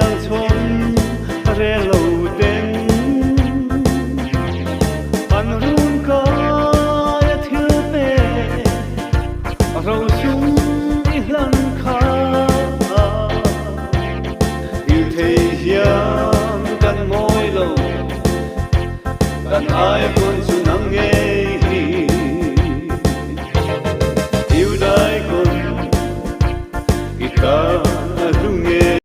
riêng chốn re lâu đêm anh run có thiếu bề râu súng lần khá yêu thế hiếm gần môi lâu gần ai buồn dù nắng nghe